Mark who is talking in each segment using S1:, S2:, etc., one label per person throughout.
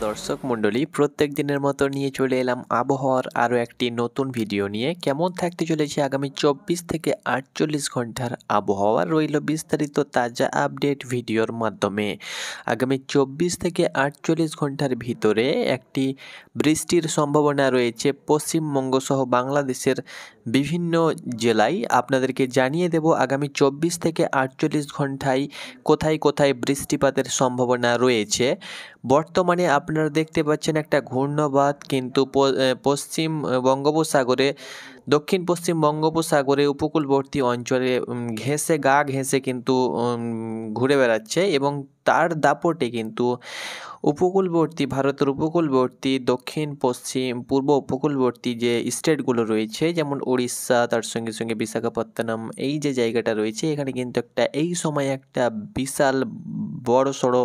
S1: দর্শক মণ্ডলী, প্রত্যেক দিনের মতো নিয়ে চলে এলাম আবহাওয়ার আরও একটি নতুন ভিডিও নিয়ে। কেমন থাকতে চলেছে আগামী 24 থেকে 48 ঘন্টার আবহাওয়া রইল বিস্তারিত তাজা আপডেট ভিডিওর মাধ্যমে। আগামী 24 থেকে 48 ঘন্টার ভিতরে একটি বৃষ্টির সম্ভাবনা রয়েছে পশ্চিমবঙ্গ সহ বাংলাদেশের বিভিন্ন জেলায়। আপনাদেরকে জানিয়ে দেব আগামী 24 থেকে 48 ঘন্টায় কোথায় কোথায় বৃষ্টিপাতের সম্ভাবনা রয়েছে। বর্তমানে আপনারা দেখতে পাচ্ছেন একটা ঘূর্ণবাত কিন্তু পশ্চিম বঙ্গোপসাগরে, দক্ষিণ পশ্চিম বঙ্গোপসাগরে উপকূলবর্তী অঞ্চলে ঘেঁষে কিন্তু ঘুরে বেড়াচ্ছে এবং তার দাপটে কিন্তু ভারতের উপকূলবর্তী দক্ষিণ পশ্চিম পূর্ব উপকূলবর্তী যে স্টেটগুলো রয়েছে, যেমন উড়িষ্যা, তার সঙ্গে সঙ্গে বিশাখাপত্তনম, এই যে জায়গাটা রয়েছে, এখানে কিন্তু এই সময় একটা বিশাল বড় সড়ো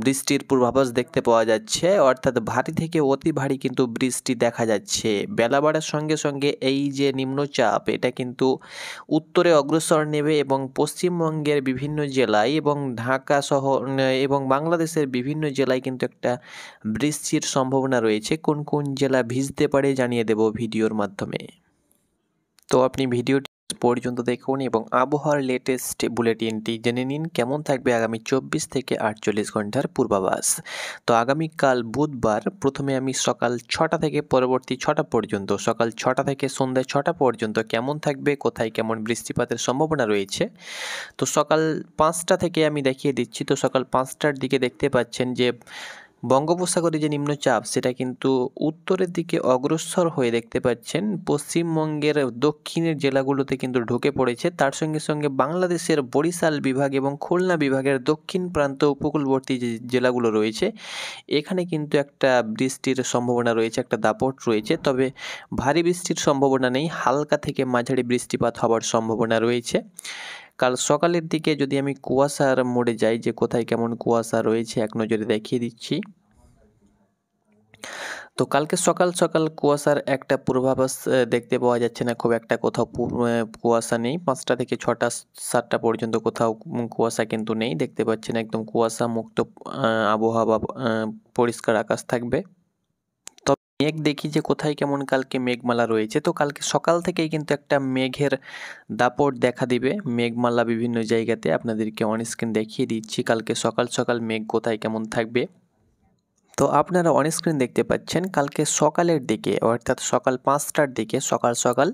S1: বৃষ্টির পূর্বাভাস দেখতে পাওয়া যাচ্ছে। অর্থাৎ ভারী থেকে অতি ভারী কিন্তু বৃষ্টি দেখা যাচ্ছে। বেলা বাড়ার সঙ্গে সঙ্গে এই যে নিম্নচাপ, এটা কিন্তু উত্তরে অগ্রসর নেবে এবং পশ্চিমবঙ্গের বিভিন্ন জেলায় এবং ঢাকা সহ এবং বাংলাদেশের বিভিন্ন জেলায় কিন্তু একটা বৃষ্টির সম্ভাবনা রয়েছে। কোন কোন জেলা ভিজতে পারে জানিয়ে দেব ভিডিওর মাধ্যমে। তো আপনি ভিডিওটি পর্যন্ত দেখুন এবং আবহাওয়ার লেটেস্ট বুলেটিনটি জেনে নিন কেমন থাকবে আগামী 24 থেকে 48 ঘন্টার পূর্বাভাস। তো আগামীকাল বুধবার প্রথমে আমি সকাল 6টা থেকে পরবর্তী 6টা পর্যন্ত, সকাল 6টা থেকে সন্ধ্যা 6টা পর্যন্ত কেমন থাকবে, কোথায় কেমন বৃষ্টিপাতের সম্ভাবনা রয়েছে। তো সকাল 5টা থেকে আমি দেখিয়ে দিচ্ছি। তো সকাল 5টার দিকে দেখতে পাচ্ছেন যে বঙ্গোপসাগরে যে নিম্নচাপ, সেটা কিন্তু উত্তরের দিকে অগ্রসর হয়ে দেখতে পাচ্ছেন পশ্চিমবঙ্গের দক্ষিণের জেলাগুলোতে কিন্তু ঢুকে পড়েছে। তার সঙ্গে সঙ্গে বাংলাদেশের বরিশাল বিভাগ এবং খুলনা বিভাগের দক্ষিণ প্রান্ত উপকূলবর্তী যে জেলাগুলো রয়েছে, এখানে কিন্তু একটা বৃষ্টির সম্ভাবনা রয়েছে, একটা দাপট রয়েছে। তবে ভারী বৃষ্টির সম্ভাবনা নেই, হালকা থেকে মাঝারি বৃষ্টিপাত হওয়ার সম্ভাবনা রয়েছে। কাল সকালের দিকে যদি আমি কুয়াশার মোড়ে যাই, যে কোথায় কেমন কুয়াশা রয়েছে এক নজরে দেখিয়ে দিচ্ছি। তো কালকে সকাল সকাল কুয়াশার একটা পূর্বাভাস দেখতে পাওয়া যাচ্ছে না, খুব একটা কোথাও কুয়াশা নেই। 5টা থেকে 6টা 7টা পর্যন্ত কোথাও কুয়াশা কিন্তু নেই, দেখতে পাচ্ছেন একদম কুয়াশা মুক্ত আবহাওয়া, পরিষ্কার আকাশ থাকবে। তবে মেঘ দেখি যে কোথায় কেমন কালকে মেঘমালা রয়েছে। তো কালকে সকাল থেকেই কিন্তু একটা মেঘের দাপট দেখা দিবে, মেঘমালা বিভিন্ন জায়গাতে। আপনাদেরকে অন স্ক্রিন দেখিয়ে দিচ্ছি কালকে সকাল সকাল মেঘ কোথায় কেমন থাকবে। তো আপনারা অন স্ক্রিন দেখতে পাচ্ছেন কালকে সকালের দিকে, অর্থাৎ সকাল 5টার দিকে সকাল সকাল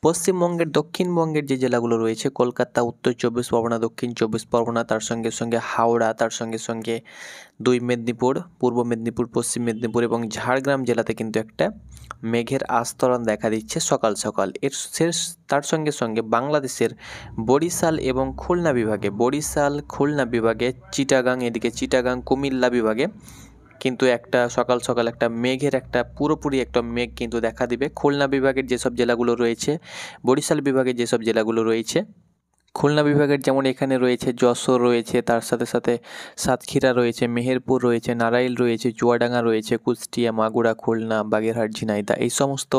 S1: পশ্চিমবঙ্গের দক্ষিণবঙ্গের যে জেলাগুলো রয়েছে, কলকাতা, উত্তর 24 পরগনা, দক্ষিণ 24 পরগনা, তার সঙ্গে সঙ্গে হাওড়া, তার সঙ্গে সঙ্গে 2 মেদিনীপুর, পূর্ব মেদিনীপুর, পশ্চিম মেদিনীপুর এবং ঝাড়গ্রাম জেলাতে কিন্তু একটা মেঘের আস্তরণ দেখা দিচ্ছে সকাল সকাল। তার সঙ্গে সঙ্গে বাংলাদেশের বরিশাল এবং খুলনা বিভাগে, চিটাগাং, এদিকে চিটাগাং, কুমিল্লা বিভাগে কিন্তু একটা সকাল সকাল একটা মেঘের একটা পুরোপুরি একটা মেঘ কিন্তু দেখা দিবে। খুলনা বিভাগের যেসব জেলাগুলো রয়েছে, বরিশাল বিভাগের যেসব জেলাগুলো রয়েছে, খুলনা বিভাগের যেমন এখানে রয়েছে যশোর রয়েছে, তার সাথে সাথে সাতক্ষীরা রয়েছে, মেহেরপুর রয়েছে, নারাইল রয়েছে, চুয়াডাঙ্গা রয়েছে, কুষ্টিয়া, মাগুরা, খুলনা, বাগেরহাট, ঝিনাইদহ, এই সমস্ত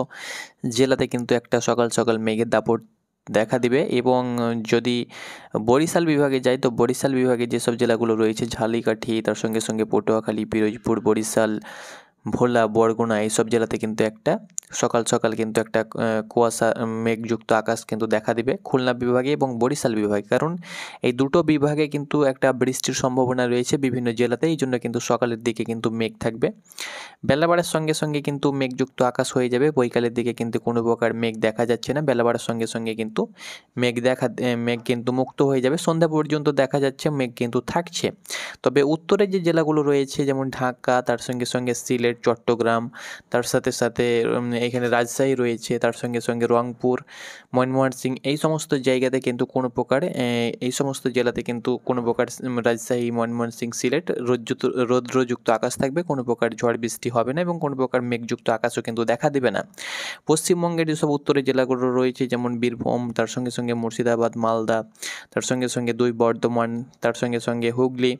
S1: জেলাতে কিন্তু একটা সকাল সকাল মেঘের দাপট দেখা দিবে। এবং যদি বরিশাল বিভাগে যাই, তো বরিশাল বিভাগে যেসব জেলাগুলো রয়েছে, ঝালিকাঠি, তার সঙ্গে সঙ্গে পটুয়াখালী, পিরোজপুর, বরিশাল, ভোলা, বরগুনা, এইসব জেলাতে কিন্তু একটা সকাল সকাল কিন্তু একটা কুয়াশা মেঘযুক্ত আকাশ কিন্তু দেখা দিবে খুলনা বিভাগে এবং বরিশাল বিভাগে। কারণ এই দুটো বিভাগে কিন্তু একটা বৃষ্টির সম্ভাবনা রয়েছে বিভিন্ন জেলাতে, এই জন্য কিন্তু সকালের দিকে কিন্তু মেঘ থাকবে। বেলা বাড়ার সঙ্গে সঙ্গে কিন্তু মেঘযুক্ত আকাশ হয়ে যাবে। বৈকালের দিকে কিন্তু কোনো প্রকার মেঘ দেখা যাচ্ছে না। বেলা বাড়ার সঙ্গে সঙ্গে কিন্তু মেঘ কিন্তু মুক্ত হয়ে যাবে। সন্ধ্যা পর্যন্ত দেখা যাচ্ছে মেঘ কিন্তু থাকছে। তবে উত্তরের যে জেলাগুলো রয়েছে, যেমন ঢাকা, তার সঙ্গে সঙ্গে সিলেট, চট্টগ্রাম, তার সাথে সাথে এখানে রাজশাহী রয়েছে, তার সঙ্গে সঙ্গে রংপুর, ময়মনসিংহ, এই সমস্ত জায়গাতে কিন্তু কোনো প্রকার এই সমস্ত জেলাতে কিন্তু কোনো প্রকার রাজশাহী, ময়মনসিংহ, সিলেট রৌদ্রযুক্ত আকাশ থাকবে, কোনো প্রকার ঝড় বৃষ্টি হবে না এবং কোনো প্রকার মেঘযুক্ত আকাশও কিন্তু দেখা দেবে না। পশ্চিমবঙ্গের যেসব উত্তরের জেলাগুলো রয়েছে, যেমন বীরভূম, তার সঙ্গে সঙ্গে মুর্শিদাবাদ, মালদা, তার সঙ্গে সঙ্গে 2 বর্ধমান, তার সঙ্গে সঙ্গে হুগলি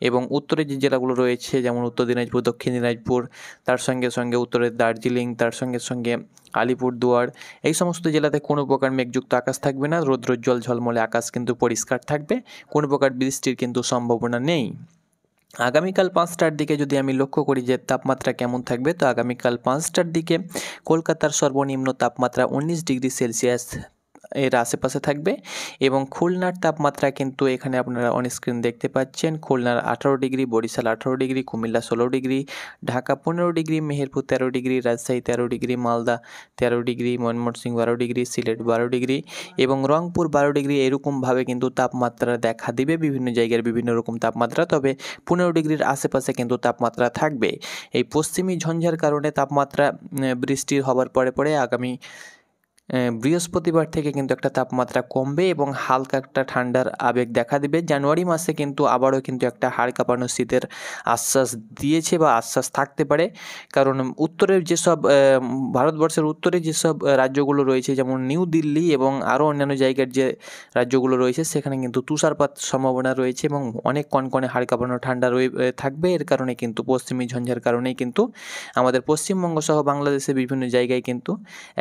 S1: এবং উত্তরের যে জেলাগুলো রয়েছে, যেমন উত্তর দিনাজপুর, দক্ষিণ দিনাজপুর, তার সঙ্গে সঙ্গে উত্তরের দার্জিলিং, তার সঙ্গে সঙ্গে আলিপুরদুয়ার, এই সমস্ত জেলাতে কোনো প্রকার মেঘযুক্ত আকাশ থাকবে না। রৌদ্রোজ্জ্বল ঝলমলে আকাশ কিন্তু পরিষ্কার থাকবে, কোনো প্রকার বৃষ্টির কিন্তু সম্ভাবনা নেই। আগামীকাল 5টার দিকে যদি আমি লক্ষ্য করি যে তাপমাত্রা কেমন থাকবে, তো আগামীকাল 5টার দিকে কলকাতার সর্বনিম্ন তাপমাত্রা 19 ডিগ্রি সেলসিয়াস এর আশেপাশে থাকবে এবং খুলনার তাপমাত্রা কিন্তু এখানে আপনারা অন স্ক্রিন দেখতে পাচ্ছেন। খুলনার 18 degree, Barishal 18 degree, Comilla 16 degree, Dhaka 15 degree, Meherpur 13 degree, Rajshahi 13 degree, Malda 13 degree, Mymensingh 12 degree, Sylhet 12 degree এবং রংপুর 12 ডিগ্রি। এরকমভাবে কিন্তু তাপমাত্রা দেখা দিবে, বিভিন্ন জায়গার বিভিন্ন রকম তাপমাত্রা, তবে 15 ডিগ্রির আশেপাশে কিন্তু তাপমাত্রা থাকবে। এই পশ্চিমী ঝঞ্ঝার কারণে তাপমাত্রা বৃষ্টির হবার পরে আগামী বৃহস্পতিবার থেকে কিন্তু একটা তাপমাত্রা কমবে এবং হালকা একটা ঠান্ডার আবেগ দেখা দিবে। জানুয়ারি মাসে কিন্তু আবারও কিন্তু একটা হাড় কাঁপানো শীতের আশ্বাস দিয়েছে বা আশ্বাস থাকতে পারে, কারণ উত্তরের যেসব ভারতবর্ষের উত্তরে যেসব রাজ্যগুলো রয়েছে, যেমন নিউ দিল্লি এবং আরও অন্যান্য জায়গার যে রাজ্যগুলো রয়েছে, সেখানে কিন্তু তুষারপাত সম্ভাবনা রয়েছে এবং অনেক কনকনে হাড় কাঁপানো ঠান্ডা থাকবে। এর কারণে কিন্তু পশ্চিমী ঝঞ্ঝার কারণেই কিন্তু আমাদের পশ্চিমবঙ্গ সহ বাংলাদেশের বিভিন্ন জায়গায় কিন্তু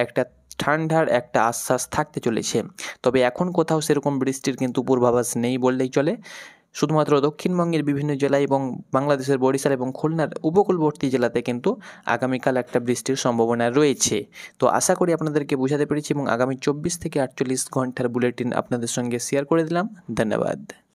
S1: একটা ঠান্ডার একটা আশ্বাস থাকতে চলেছে। তবে এখন কোথাও সেরকম বৃষ্টির কিন্তু পূর্বাভাস নেই বললেই চলে। শুধুমাত্র দক্ষিণবঙ্গের বিভিন্ন জেলা এবং বাংলাদেশের বরিশাল এবং খুলনার উপকূলবর্তী জেলাতে কিন্তু আগামীকাল একটা বৃষ্টির সম্ভাবনা রয়েছে। তো আশা করি আপনাদেরকে বোঝাতে পেরেছি এবং আগামী 24 থেকে 48 ঘন্টার বুলেটিন আপনাদের সঙ্গে শেয়ার করে দিলাম। ধন্যবাদ।